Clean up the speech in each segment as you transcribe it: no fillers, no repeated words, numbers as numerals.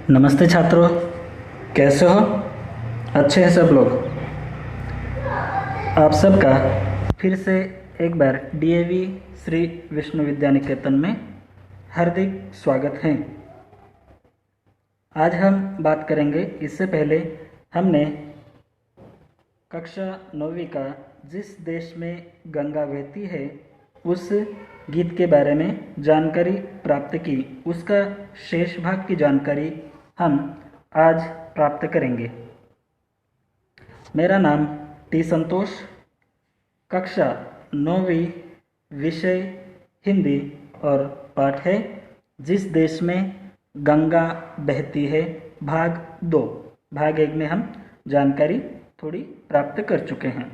नमस्ते छात्रों, कैसे हो? अच्छे हैं सब लोग। आप सबका फिर से एक बार डीएवी श्री विष्णु विद्या निकेतन में हार्दिक स्वागत है। आज हम बात करेंगे, इससे पहले हमने कक्षा 9वीं का जिस देश में गंगा बहती है उस गीत के बारे में जानकारी प्राप्त की, उसका शेष भाग की जानकारी हम आज प्राप्त करेंगे। मेरा नाम टी संतोष, कक्षा 9वीं, विषय हिंदी और पाठ है जिस देश में गंगा बहती है, भाग 2। भाग 1 में हम जानकारी थोड़ी प्राप्त कर चुके हैं।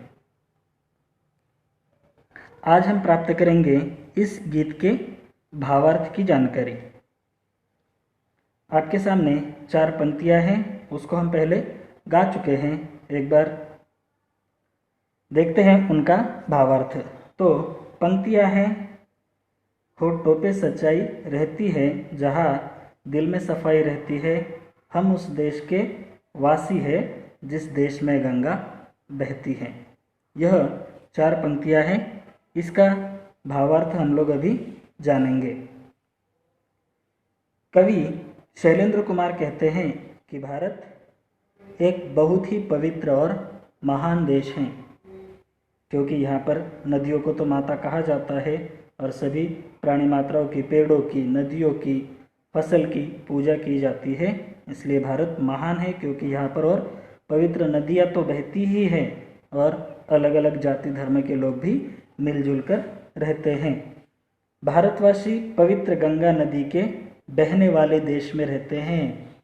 आज हम प्राप्त करेंगे इस गीत के भावार्थ की जानकारी। आपके सामने 4 पंक्तियां हैं, उसको हम पहले गा चुके हैं। एक बार देखते हैं उनका भावार्थ। तो पंक्तियां हैं, होठों पे सच्चाई रहती है, जहाँ दिल में सफाई रहती है, हम उस देश के वासी है जिस देश में गंगा बहती है। यह 4 पंक्तियां हैं, इसका भावार्थ हम लोग अभी जानेंगे। कवि शैलेंद्र कुमार कहते हैं कि भारत एक बहुत ही पवित्र और महान देश है, क्योंकि यहाँ पर नदियों को तो माता कहा जाता है और सभी प्राणी मात्राओं की, पेड़ों की, नदियों की, फसल की पूजा की जाती है। इसलिए भारत महान है, क्योंकि यहाँ पर और पवित्र नदियाँ तो बहती ही हैं और अलग अलग जाति धर्म के लोग भी मिलजुल कर रहते हैं। भारतवासी पवित्र गंगा नदी के बहने वाले देश में रहते हैं।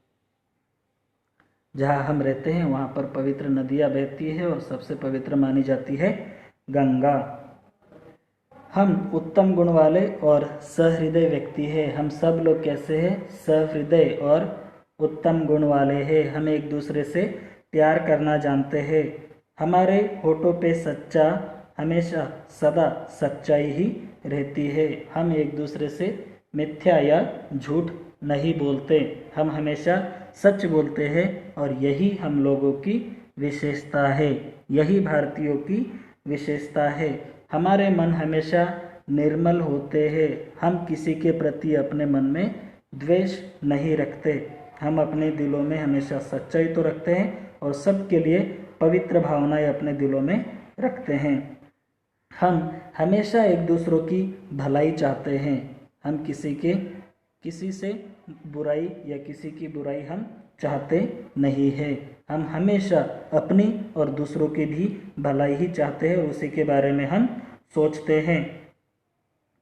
जहाँ हम रहते हैं वहाँ पर पवित्र नदियाँ बहती है और सबसे पवित्र मानी जाती है गंगा। हम उत्तम गुण वाले और सहृदय व्यक्ति हैं। हम सब लोग कैसे हैं? सहृदय और उत्तम गुण वाले हैं। हम एक दूसरे से प्यार करना जानते हैं। हमारे होठों पे सच्चा, हमेशा सदा सच्चाई ही रहती है। हम एक दूसरे से मिथ्या या झूठ नहीं बोलते, हम हमेशा सच बोलते हैं और यही हम लोगों की विशेषता है, यही भारतीयों की विशेषता है। हमारे मन हमेशा निर्मल होते हैं। हम किसी के प्रति अपने मन में द्वेष नहीं रखते। हम अपने दिलों में हमेशा सच्चाई तो रखते हैं और सबके लिए पवित्र भावनाएं अपने दिलों में रखते हैं। हम हमेशा एक दूसरों की भलाई चाहते हैं। हम किसी से बुराई या किसी की बुराई हम चाहते नहीं है। हम हमेशा अपनी और दूसरों की भी भलाई ही चाहते हैं और उसी के बारे में हम सोचते हैं।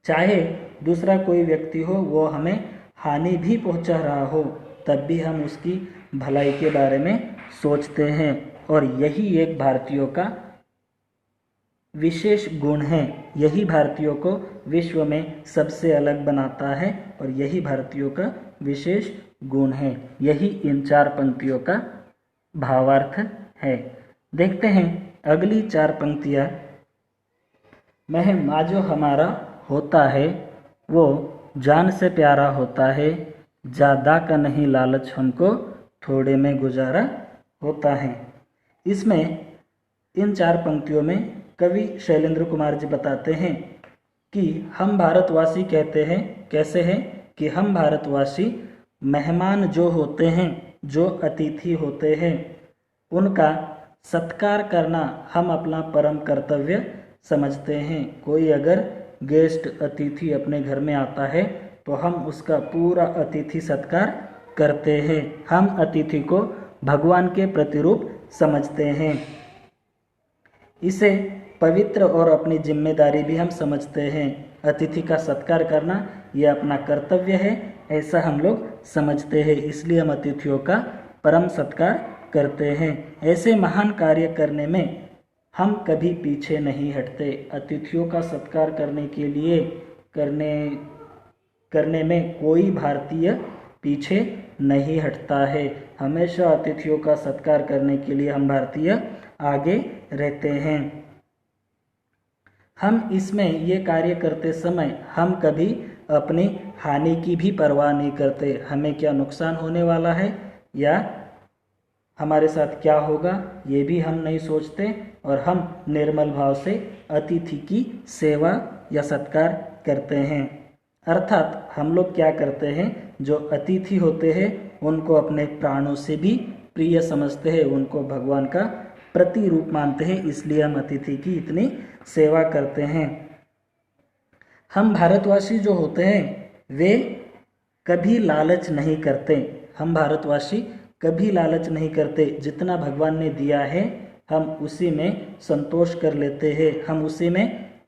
चाहे दूसरा कोई व्यक्ति हो, वो हमें हानि भी पहुंचा रहा हो, तब भी हम उसकी भलाई के बारे में सोचते हैं। और यही एक भारतीयों का विशेष गुण है। यही भारतीयों को विश्व में सबसे अलग बनाता है और यही भारतीयों का विशेष गुण है। यही इन 4 पंक्तियों का भावार्थ है। देखते हैं अगली 4 पंक्तियाँ। मेहमा जो हमारा होता है वो जान से प्यारा होता है, ज़्यादा का नहीं लालच हमको, थोड़े में गुजारा होता है। इसमें इन 4 पंक्तियों में कवि शैलेंद्र कुमार जी बताते हैं कि हम भारतवासी कहते हैं, कैसे हैं कि हम भारतवासी मेहमान जो होते हैं, जो अतिथि होते हैं, उनका सत्कार करना हम अपना परम कर्तव्य समझते हैं। कोई अगर गेस्ट अतिथि अपने घर में आता है तो हम उसका पूरा अतिथि सत्कार करते हैं। हम अतिथि को भगवान के प्रतिरूप समझते हैं। इसे पवित्र और अपनी जिम्मेदारी भी हम समझते हैं। अतिथि का सत्कार करना ये अपना कर्तव्य है, ऐसा हम लोग समझते हैं। इसलिए हम अतिथियों का परम सत्कार करते हैं। ऐसे महान कार्य करने में हम कभी पीछे नहीं हटते। अतिथियों का सत्कार करने के लिए करने में कोई भारतीय पीछे नहीं हटता है। हमेशा अतिथियों का सत्कार करने के लिए हम भारतीय आगे रहते हैं। हम इसमें ये कार्य करते समय हम कभी अपनी हानि की भी परवाह नहीं करते। हमें क्या नुकसान होने वाला है या हमारे साथ क्या होगा ये भी हम नहीं सोचते, और हम निर्मल भाव से अतिथि की सेवा या सत्कार करते हैं। अर्थात हम लोग क्या करते हैं, जो अतिथि होते हैं उनको अपने प्राणों से भी प्रिय समझते हैं, उनको भगवान का प्रतिरूप मानते हैं, इसलिए हम अतिथि की इतनी सेवा करते हैं। हम भारतवासी जो होते हैं वे कभी लालच नहीं करते। हम भारतवासी कभी लालच नहीं करते। जितना भगवान ने दिया है हम उसी में संतोष कर लेते हैं, हम उसी में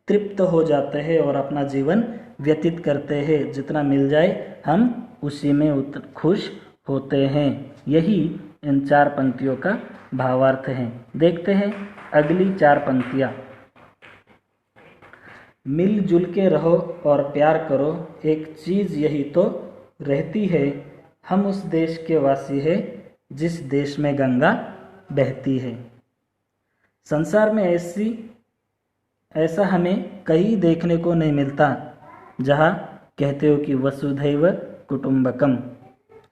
तृप्त हो जाते हैं और अपना जीवन व्यतीत करते हैं। जितना मिल जाए हम उसी में खुश होते हैं। यही इन 4 पंक्तियों का भावार्थ है। देखते हैं अगली 4 पंक्तियाँ। मिलजुल के रहो और प्यार करो, एक चीज़ यही तो रहती है। हम उस देश के वासी हैं जिस देश में गंगा बहती है। संसार में ऐसा हमें कहीं देखने को नहीं मिलता जहाँ कहते हो कि वसुधैव कुटुंबकम।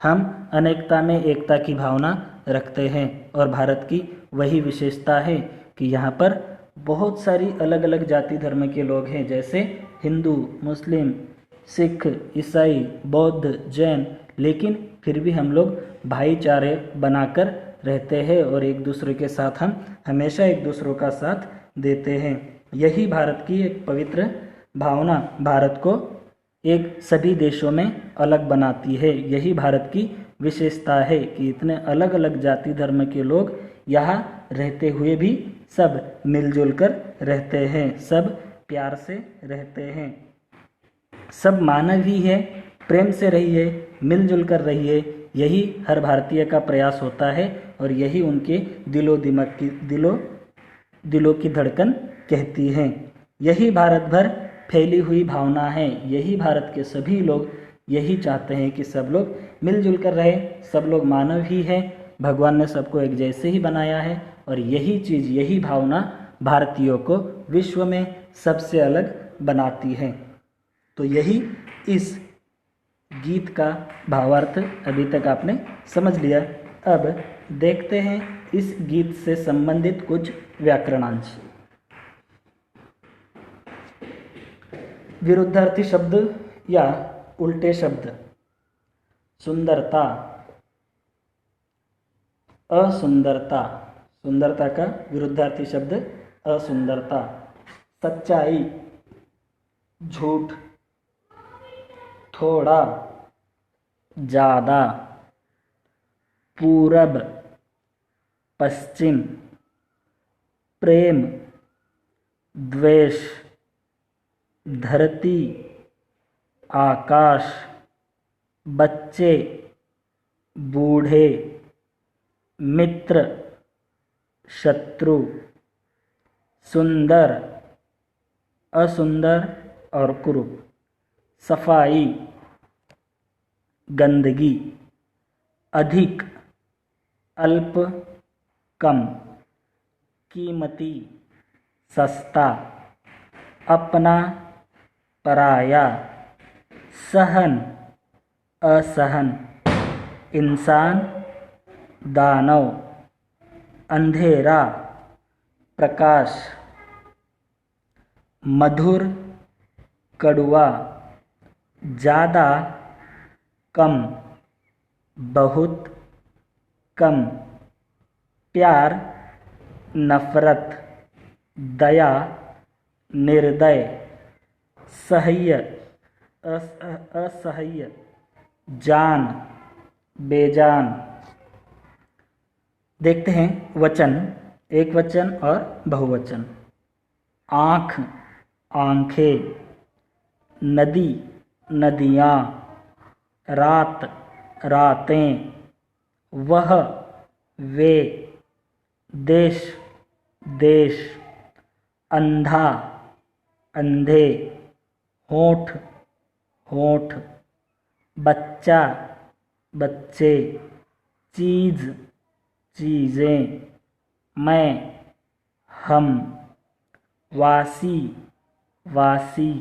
हम अनेकता में एकता की भावना रखते हैं, और भारत की वही विशेषता है कि यहाँ पर बहुत सारी अलग अलग जाति धर्म के लोग हैं, जैसे हिंदू, मुस्लिम, सिख, ईसाई, बौद्ध, जैन, लेकिन फिर भी हम लोग भाईचारे बनाकर रहते हैं और एक दूसरे के साथ हम हमेशा एक दूसरों का साथ देते हैं। यही भारत की एक पवित्र भावना भारत को एक सभी देशों में अलग बनाती है। यही भारत की विशेषता है कि इतने अलग अलग जाति धर्म के लोग यहाँ रहते हुए भी सब मिलजुल कर रहते हैं, सब प्यार से रहते हैं, सब मानव ही है, प्रेम से रहिए, मिलजुल कर रहिए। यही हर भारतीय का प्रयास होता है और यही उनके दिलों की धड़कन कहती है। यही भारत भर फैली हुई भावना है। यही भारत के सभी लोग यही चाहते हैं कि सब लोग मिलजुल कर रहे, सब लोग मानव ही हैं, भगवान ने सबको एक जैसे ही बनाया है, और यही चीज़, यही भावना भारतीयों को विश्व में सबसे अलग बनाती है। तो यही इस गीत का भावार्थ अभी तक आपने समझ लिया। अब देखते हैं इस गीत से संबंधित कुछ व्याकरणांश। विरुद्धार्थी शब्द या उल्टे शब्द। सुंदरता, असुंदरता, सुंदरता का विरुद्धार्थी शब्द असुंदरता। सच्चाई, झूठ, थोड़ा, ज़्यादा, पूरब, पश्चिम, प्रेम, द्वेष, धरती, आकाश, बच्चे, बूढ़े, मित्र, शत्रु, सुंदर, असुंदर और कुरूप। सफाई, गंदगी, अधिक, अल्प, कम, कीमती, सस्ता, अपना, पराया, सहन, असहन, इंसान, दानव, अंधेरा, प्रकाश, मधुर, कड़वा, ज़्यादा, कम, बहुत, कम, प्यार, नफरत, दया, निर्दय, सह्य, असह्य, जान, बेजान। देखते हैं वचन, एक वचन और बहुवचन। आँख, आँखें, नदी, नदियाँ, रात, रातें, वह, वे, देश, देश, अंधा, अंधे, होठ, होठ, बच्चा, बच्चे, चीज़, चीज़ें, मैं, हम, वासी, वासी,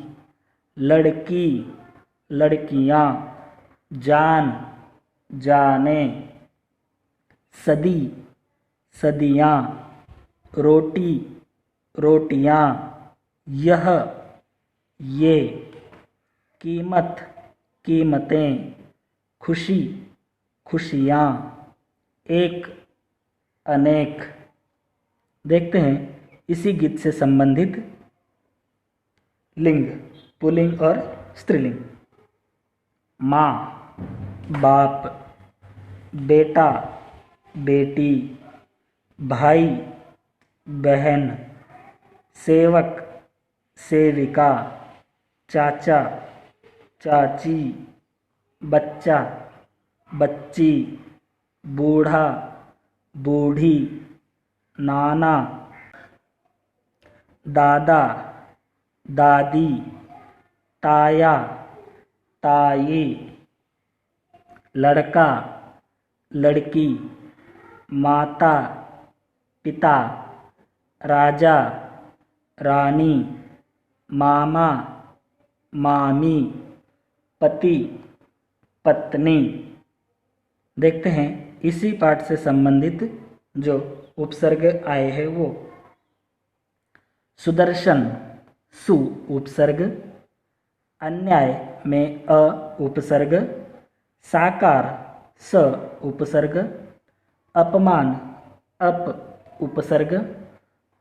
लड़की, लड़कियां, जान, जाने, सदी, सदियां, रोटी, रोटियां, यह, ये, कीमत, कीमतें, खुशी, खुशियां, एक, अनेक। देखते हैं इसी गीत से संबंधित लिंग, पुल्लिंग और स्त्रीलिंग। माँ, बाप, बेटा, बेटी, भाई, बहन, सेवक, सेविका, चाचा, चाची, बच्चा, बच्ची, बूढ़ा, बूढ़ी, नाना, दादा, दादी, ताया, ताई, लड़का, लड़की, माता, पिता, राजा, रानी, मामा, मामी, पति, पत्नी। देखते हैं इसी पाठ से संबंधित जो उपसर्ग आए हैं वो। सुदर्शन, सु उपसर्ग, अन्याय में अ उपसर्ग, साकार, स उपसर्ग, अपमान, अप उपसर्ग,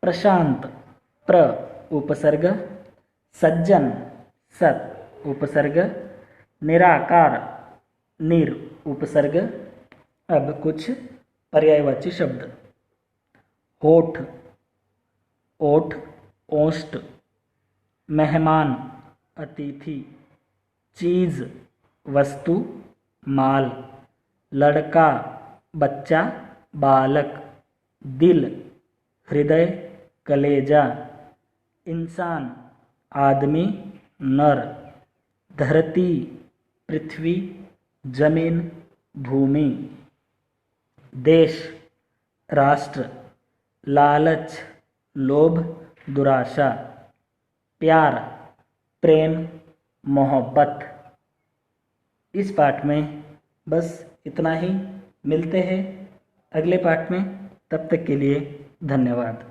प्रशांत, प्र उपसर्ग, सज्जन, सत उपसर्ग, निराकार, निर उपसर्ग। अब कुछ पर्यायवाची शब्द। होठ, ओठ, ओष्ठ, मेहमान, अतिथि, चीज, वस्तु, माल, लड़का, बच्चा, बालक, दिल, हृदय, कलेजा, इंसान, आदमी, नर, धरती, पृथ्वी, जमीन, भूमि, देश, राष्ट्र, लालच, लोभ, दुराशा, प्यार, प्रेम, मोहब्बत। इस पाठ में बस इतना ही। मिलते हैं अगले पाठ में, तब तक के लिए धन्यवाद।